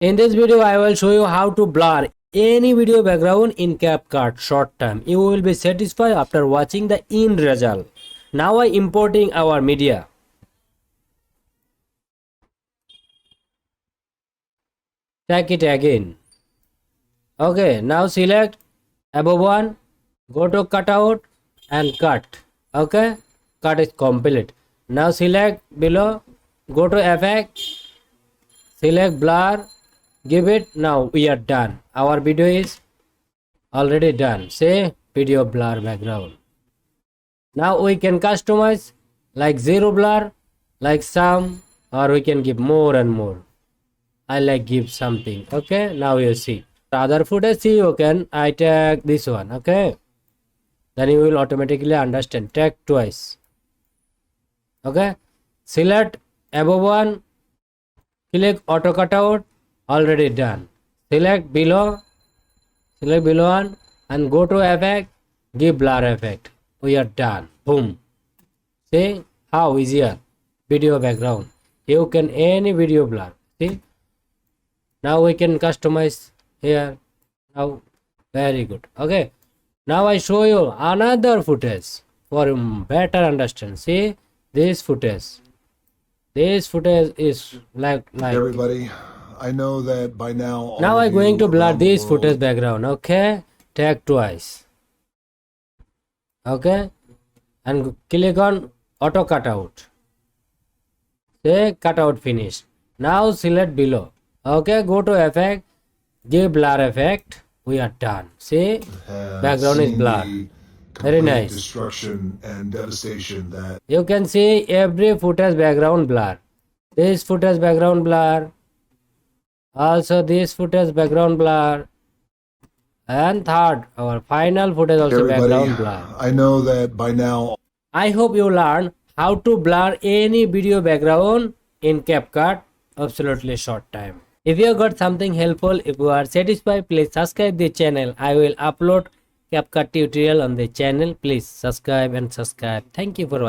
In this video, I will show you how to blur any video background in CapCut short time. You will be satisfied after watching the end result. Now I importing our media. Take it again. Okay, now select above one, go to cutout and cut. Okay, cut is complete. Now select below, go to effect, select blur, give it. Now we are done. Our video is already done. Say video blur background. Now we can customize like zero blur, like some, or we can give more and more. I like give something. Okay, now you see. The other footage, see, you can I take this one. Okay, then you will automatically understand. Take twice. Okay, select above one, click auto cutout, already done. Select below one and go to effect, give blur effect. We are done. Boom. See how easier video background. You can any video blur. See, now we can customize here. Now very good. Okay, now I show you another footage for better understand. See this footage. This footage is like everybody. I know that by now. All now of I'm going you to blur around the this world- footage background. Okay, take twice. Okay, and click on auto cutout. Say cutout finished. Now select below. Okay, go to effect, give blur effect. We are done. See, have background is seen blurred. the Very complete nice. destruction and devastation that You can see every footage background blur. This footage background blur. Also this footage background blur. And third, our final footage also everybody. background blur. I know that by now. I hope you learn how to blur any video background in CapCut absolutely short time. If you got something helpful, if you are satisfied, please subscribe the channel. I will upload CapCut tutorial on the channel. Please subscribe and subscribe. Thank you for watching.